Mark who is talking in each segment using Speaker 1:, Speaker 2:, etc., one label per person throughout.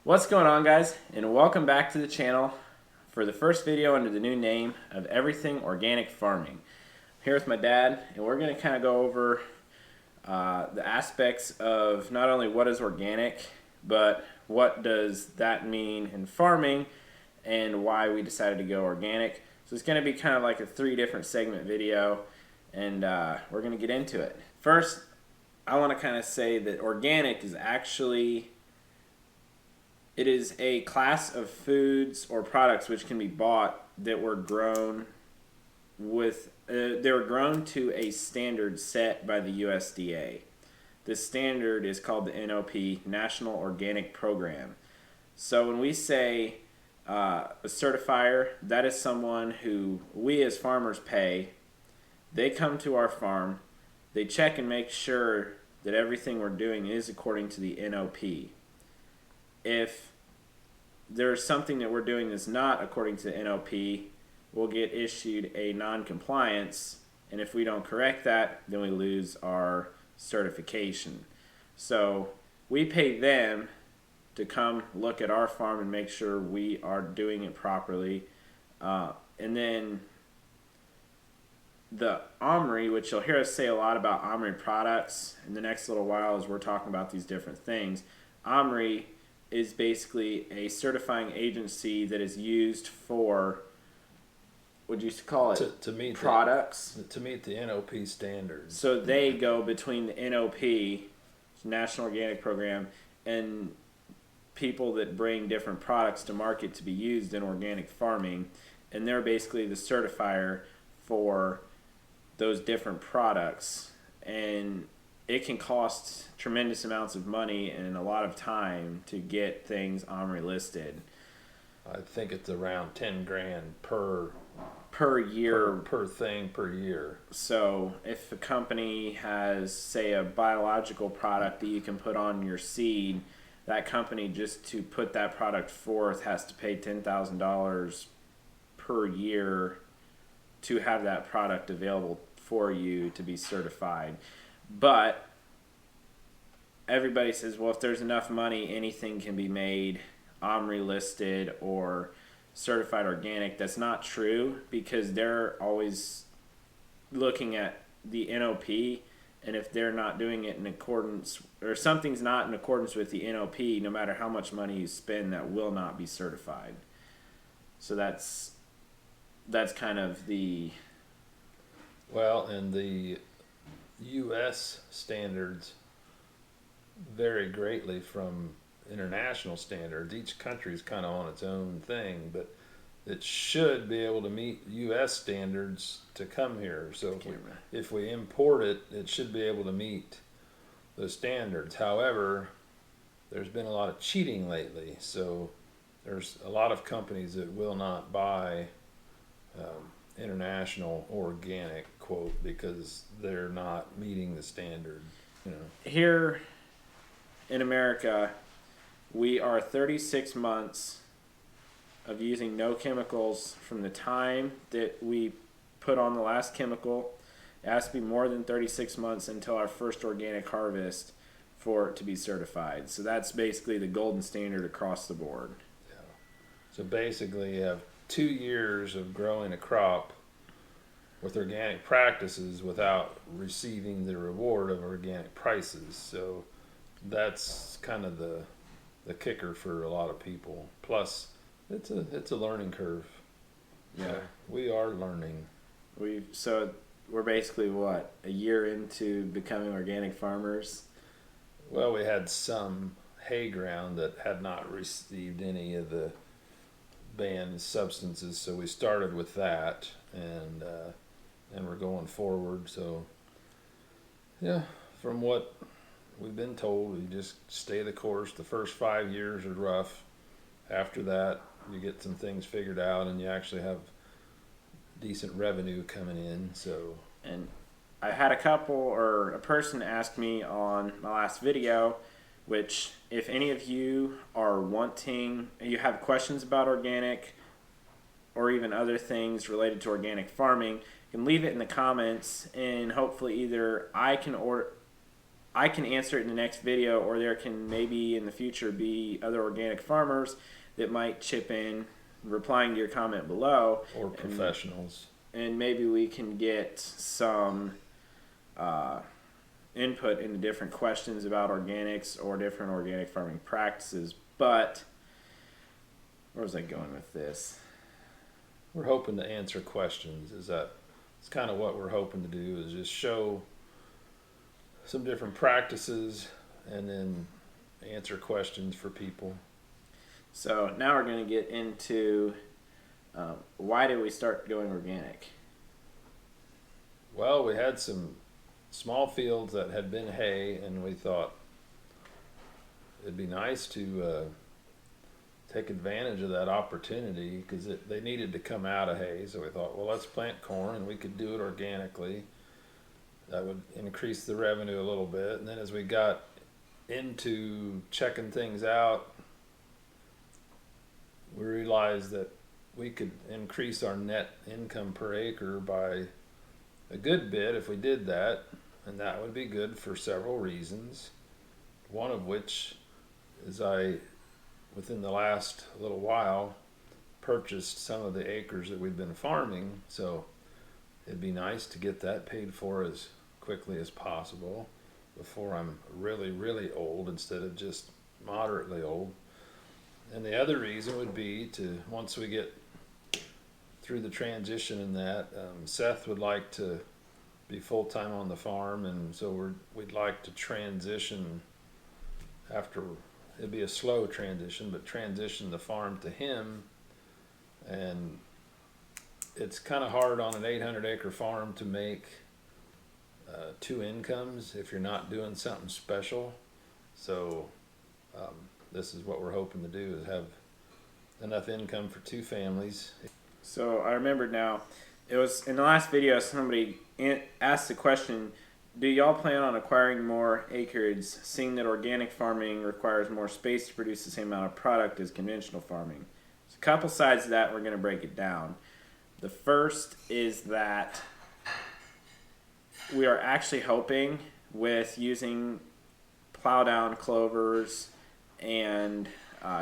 Speaker 1: What's going on, guys, and welcome back to the channel for the first video under the new name of Everything Organic Farming. I'm here with my dad, and we're going to kind of go over the aspects of not only what is organic, but what does that mean in farming and why we decided to go organic. So it's going to be kind of like a 3 different segment video, and we're going to get into it. First, I want to kind of say that organic is actually... It is a class of foods or products which can be bought that were grown with they were grown to a standard set by the USDA. This standard is called the NOP, National Organic Program. So when we say a certifier, that is someone who we as farmers pay. They come to our farm, they check and make sure that everything we're doing is according to the NOP. If there's something that we're doing that's not according to the NOP, we'll get issued a non-compliance, and if we don't correct that, then we lose our certification. So we pay them to come look at our farm and make sure we are doing it properly. And then the OMRI, which you'll hear us say a lot about OMRI products in the next little while as we're talking about these different things. OMRI is basically a certifying agency that is used for, what you used to call it,
Speaker 2: to meet
Speaker 1: products.
Speaker 2: To meet the NOP standards.
Speaker 1: So they go between the NOP, National Organic Program, and people that bring different products to market to be used in organic farming, and they're basically the certifier for those different products. And it can cost tremendous amounts of money and a lot of time to get things OMRI listed.
Speaker 2: I think it's around 10 grand per
Speaker 1: year.
Speaker 2: Per thing per year.
Speaker 1: So if a company has, say, a biological product that you can put on your seed, that company, just to put that product forth, has to pay $10,000 per year to have that product available for you to be certified. But everybody says, well, if there's enough money, anything can be made OMRI listed or certified organic. That's not true, because they're always looking at the NOP, and if they're not doing it in accordance, or something's not in accordance with the NOP, no matter how much money you spend, that will not be certified. So that's kind of the...
Speaker 2: Well, and the U.S. standards vary greatly from international standards. Each country is kind of on its own thing, but it should be able to meet U.S. standards to come here. So if we import it, it should be able to meet the standards. However, there's been a lot of cheating lately, so there's a lot of companies that will not buy international organic quote because they're not meeting the standard.
Speaker 1: Here in America, we are 36 months of using no chemicals from the time that we put on the last chemical. It has to be more than 36 months until our first organic harvest for it to be certified. So that's basically the golden standard across the board.
Speaker 2: Yeah. So basically you have 2 years of growing a crop with organic practices without receiving the reward of organic prices. So that's kind of the kicker for a lot of people. Plus, it's a learning curve.
Speaker 1: Yeah,
Speaker 2: we are learning.
Speaker 1: So we're basically what, a year into becoming organic farmers?
Speaker 2: Well, we had some hay ground that had not received any of the banned substances, so we started with that, and we're going forward. So yeah, from what we've been told, you just stay the course. The first 5 years are rough. After that, you get some things figured out, and you actually have decent revenue coming in. So,
Speaker 1: and I had a person ask me on my last video, which if any of you you have questions about organic or even other things related to organic farming, you can leave it in the comments, and hopefully either I can I can answer it in the next video, or there can maybe in the future be other organic farmers that might chip in, replying to your comment below,
Speaker 2: Or professionals.
Speaker 1: and maybe we can get some input into different questions about organics or different organic farming practices. But where was I going with this?
Speaker 2: We're hoping to answer questions. It's kind of what we're hoping to do, is just show some different practices and then answer questions for people.
Speaker 1: So now we're going to get into why did we start going organic?
Speaker 2: Well, we had some small fields that had been hay, and we thought it'd be nice to take advantage of that opportunity, because they needed to come out of hay. So we thought, well, let's plant corn, and we could do it organically. That would increase the revenue a little bit. And then as we got into checking things out, we realized that we could increase our net income per acre by a good bit if we did that, and that would be good for several reasons. One of which is within the last little while, purchased some of the acres that we've been farming, so it'd be nice to get that paid for as quickly as possible before I'm really, really old instead of just moderately old. And the other reason would be to, once we get through the transition in that, Seth would like to be full-time on the farm, and so we'd like to transition after. It'd be a slow transition, but transition the farm to him. And it's kind of hard on an 800-acre farm to make two incomes if you're not doing something special. So this is what we're hoping to do, is have enough income for two families.
Speaker 1: So I remembered now, it was in the last video somebody asked the question, do y'all plan on acquiring more acreage, seeing that organic farming requires more space to produce the same amount of product as conventional farming? There's a couple sides to that, we're going to break it down. The first is that we are actually hoping, with using plow down clovers and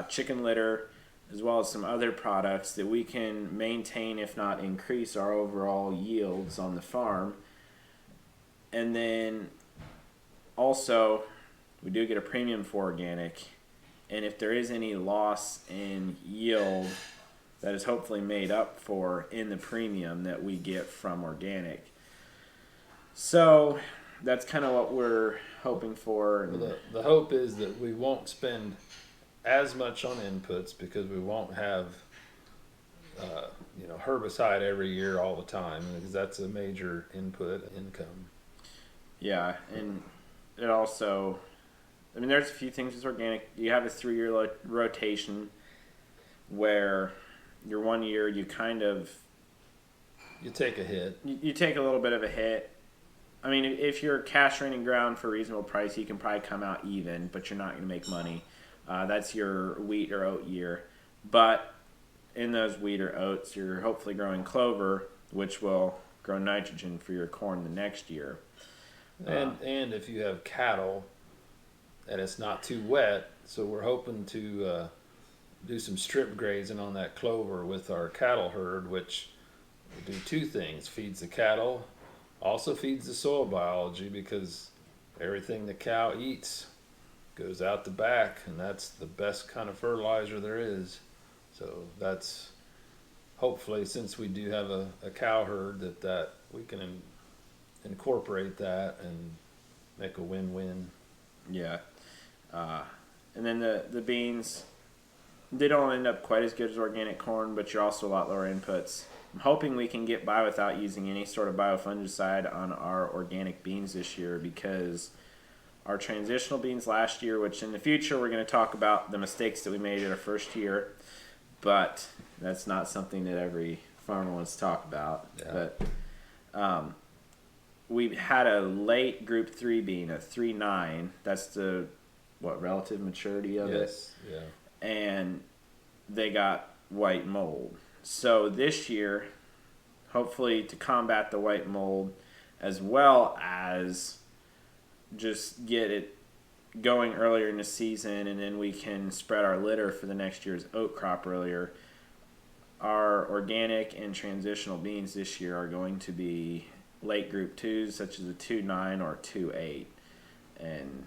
Speaker 1: chicken litter, as well as some other products, that we can maintain, if not increase, our overall yields on the farm. And then also, we do get a premium for organic, and if there is any loss in yield, that is hopefully made up for in the premium that we get from organic. So that's kind of what we're hoping for.
Speaker 2: Well, the hope is that we won't spend as much on inputs, because we won't have herbicide every year all the time, because that's a major input income.
Speaker 1: Yeah, and it also, I mean, there's a few things with organic. You have a 3-year rotation where your 1 year you kind of,
Speaker 2: You take a hit.
Speaker 1: you take a little bit of a hit. I mean, if you're cash renting ground for a reasonable price, you can probably come out even, but you're not going to make money. That's your wheat or oat year. But in those wheat or oats, you're hopefully growing clover, which will grow nitrogen for your corn the next year.
Speaker 2: And if you have cattle, and it's not too wet, so we're hoping to do some strip grazing on that clover with our cattle herd, which will do two things: feeds the cattle, also feeds the soil biology, because everything the cow eats goes out the back, and that's the best kind of fertilizer there is. So that's, hopefully, since we do have a cow herd, that we can incorporate that and make a win-win.
Speaker 1: Yeah. And then the beans, they don't end up quite as good as organic corn, but you're also a lot lower inputs. I'm hoping we can get by without using any sort of biofungicide on our organic beans this year, because our transitional beans last year, which in the future we're going to talk about the mistakes that we made in our first year, but that's not something that every farmer wants to talk about.
Speaker 2: Yeah.
Speaker 1: But we had a late group 3 bean, a 3.9. That's the relative maturity of it.
Speaker 2: Yeah.
Speaker 1: And they got white mold. So this year, hopefully to combat the white mold, as well as just get it going earlier in the season, and then we can spread our litter for the next year's oat crop earlier. Our organic and transitional beans this year are going to be late group 2s, such as a 2.9 or 2.8. And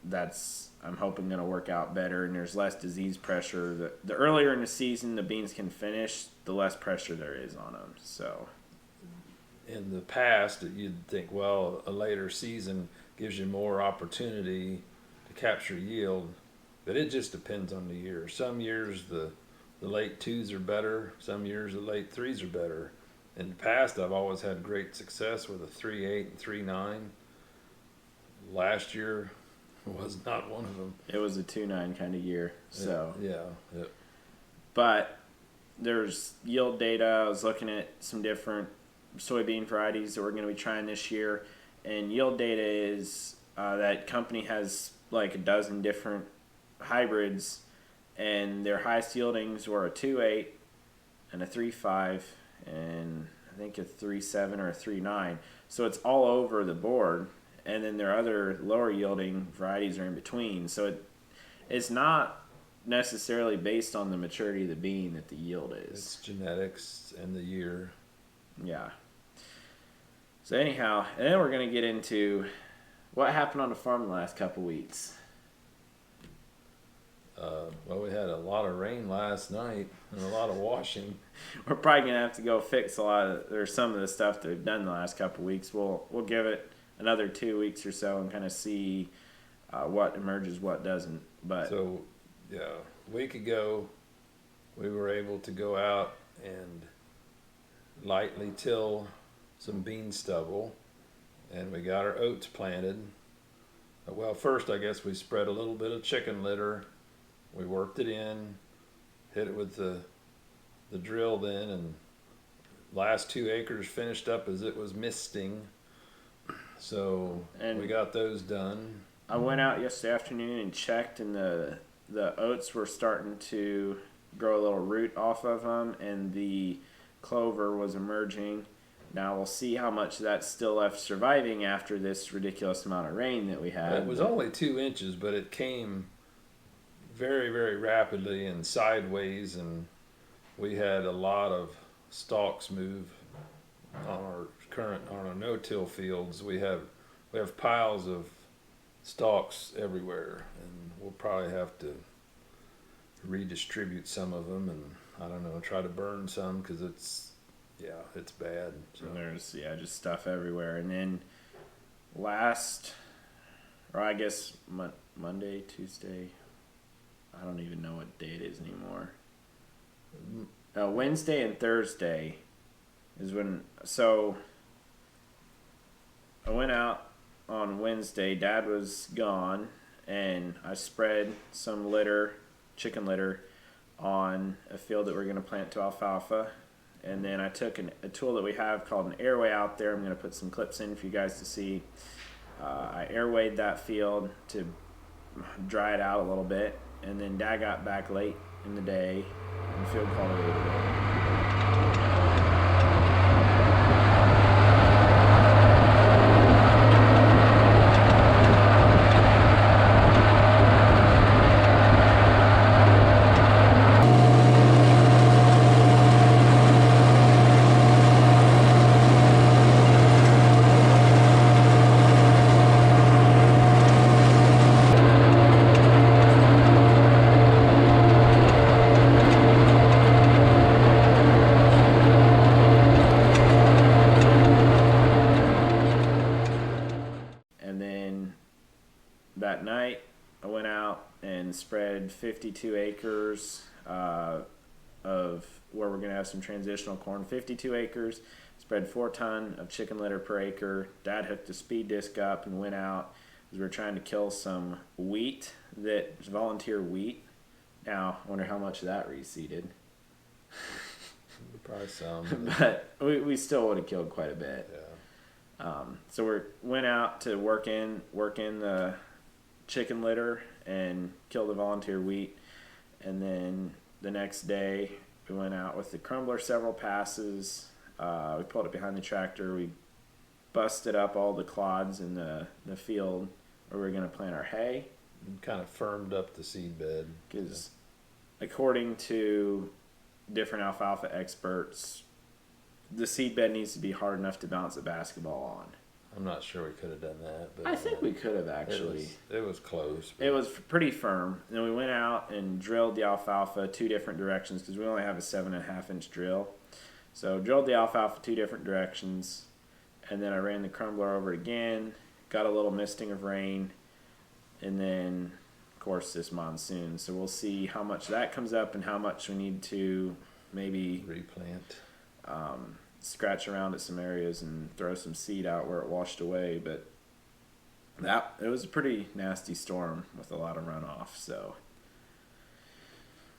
Speaker 1: that's, I'm hoping, going to work out better, and there's less disease pressure. The earlier in the season the beans can finish, the less pressure there is on them. So
Speaker 2: In the past, you'd think, well, a later season gives you more opportunity to capture yield, but it just depends on the year. Some years the late 2s are better, some years the late 3s are better. In the past, I've always had great success with a 3.8 and 3.9. Last year was not one of them.
Speaker 1: it was a 2.9 kind of year. So
Speaker 2: yeah.
Speaker 1: but there's yield data. I was looking at some different soybean varieties that we're going to be trying this year, and yield data is that company has like a dozen different hybrids, and their highest yieldings were a 2.8 and a 3.5 and I think a 3.7 or a 3.9. So it's all over the board, and then their other lower yielding varieties are in between. So it's not necessarily based on the maturity of the bean that the yield is.
Speaker 2: It's genetics and the year.
Speaker 1: Yeah. So anyhow, and then we're going to get into what happened on the farm the last couple weeks.
Speaker 2: Well, we had a lot of rain last night and a lot of washing.
Speaker 1: We're probably going to have to go fix some of the stuff that we've done the last couple weeks. We'll give it another 2 weeks or so and kind of see what emerges, what doesn't. But
Speaker 2: So, yeah, a week ago, we were able to go out and lightly till some bean stubble, and we got our oats planted. Well, first, I guess we spread a little bit of chicken litter. We worked it in, hit it with the drill then, and last 2 acres finished up as it was misting. So
Speaker 1: And
Speaker 2: we got those done.
Speaker 1: I went out yesterday afternoon and checked, and the oats were starting to grow a little root off of them, and the clover was emerging. Now we'll see how much that's still left surviving after this ridiculous amount of rain that we had.
Speaker 2: It was only 2 inches, but it came very, very rapidly and sideways, and we had a lot of stalks move on our no-till fields. We have piles of stalks everywhere, and we'll probably have to redistribute some of them, and I don't know, try to burn some because it's bad. So
Speaker 1: And there's just stuff everywhere. And then Monday, Tuesday, I don't even know what day it is anymore. Wednesday and Thursday is when. So I went out on Wednesday. Dad was gone, and I spread some litter, chicken litter, on a field that we're going to plant to alfalfa. And then I took a tool that we have called an airway out there. I'm going to put some clips in for you guys to see. I airwayed that field to dry it out a little bit, and then Dad got back late in the day and field cultivated it. That night, I went out and spread 52 acres of where we're going to have some transitional corn. 52 acres, spread 4 ton of chicken litter per acre. Dad hooked a speed disc up and went out as we were trying to kill some wheat that's volunteer wheat. Now, I wonder how much that reseeded.
Speaker 2: probably some.
Speaker 1: But we still would have killed quite a bit.
Speaker 2: Yeah.
Speaker 1: So we went out to work in the chicken litter and kill the volunteer wheat, and then the next day we went out with the crumbler several passes. We pulled it behind the tractor. We busted up all the clods in the field where we're going to plant our hay.
Speaker 2: And kind of firmed up the seed bed.
Speaker 1: Because according to different alfalfa experts, the seed bed needs to be hard enough to bounce a basketball on.
Speaker 2: I'm not sure we could have done that, but
Speaker 1: I think we could have actually.
Speaker 2: It was close.
Speaker 1: It was pretty firm. And then we went out and drilled the alfalfa 2 different directions because we only have a 7.5-inch drill. So drilled the alfalfa 2 different directions, and then I ran the crumbler over it again, got a little misting of rain, and then of course this monsoon. So we'll see how much that comes up and how much we need to maybe
Speaker 2: replant.
Speaker 1: Scratch around at some areas and throw some seed out where it washed away. But it was a pretty nasty storm with a lot of runoff. So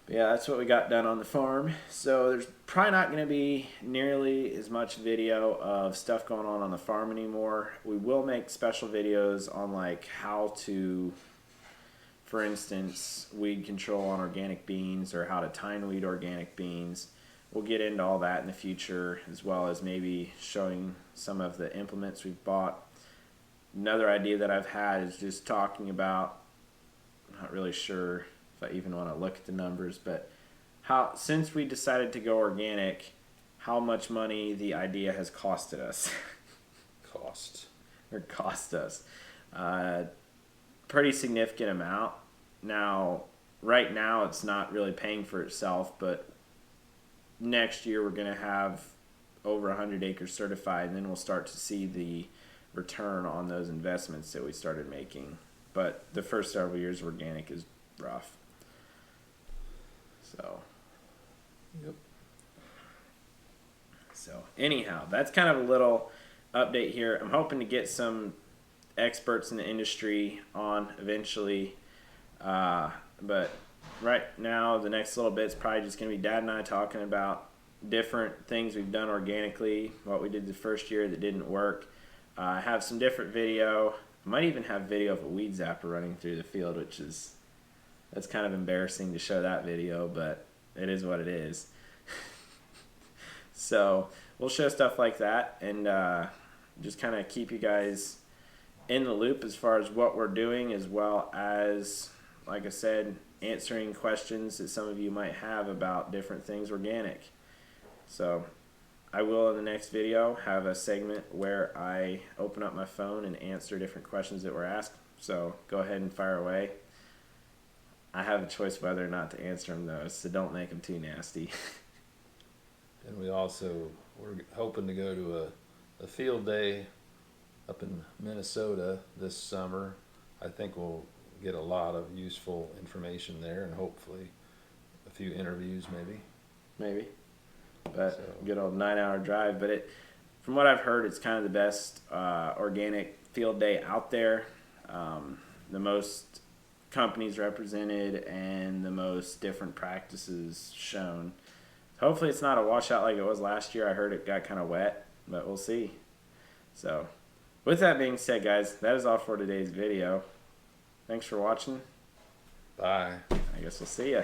Speaker 1: but yeah, that's what we got done on the farm. So there's probably not going to be nearly as much video of stuff going on the farm anymore. We will make special videos on like how to, for instance, weed control on organic beans or how to tine weed organic beans. We'll get into all that in the future, as well as maybe showing some of the implements we've bought. Another idea that I've had is just talking about, I'm not really sure if I even want to look at the numbers, but how, since we decided to go organic, how much money the idea has costed us. Cost us. Pretty significant amount. Now, right now it's not really paying for itself, but next year we're going to have over 100 acres certified, and then we'll start to see the return on those investments that we started making. But the first several years of organic is rough. So
Speaker 2: Yep.
Speaker 1: So anyhow, that's kind of a little update here. I'm hoping to get some experts in the industry on eventually, but right now the next little bit's probably just going to be Dad and I talking about different things we've done organically, what we did the first year that didn't work. I have some different video. I might even have video of a weed zapper running through the field, that's kind of embarrassing to show that video, but it is what it is. So we'll show stuff like that and just kind of keep you guys in the loop as far as what we're doing, as well as, like I said, answering questions that some of you might have about different things organic. So I will, in the next video, have a segment where I open up my phone and answer different questions that were asked. So go ahead and fire away. I have a choice whether or not to answer them, though, so don't make them too nasty.
Speaker 2: And we're hoping to go to a field day up in Minnesota this summer. I think we'll get a lot of useful information there, and hopefully a few interviews maybe. But
Speaker 1: so, good old 9-hour drive. But from what I've heard, it's kind of the best organic field day out there. The most companies represented and the most different practices shown. Hopefully it's not a washout like it was last year. I heard it got kind of wet, but we'll see. So with that being said, guys, that is all for today's video. Thanks for watching.
Speaker 2: Bye.
Speaker 1: I guess we'll see ya.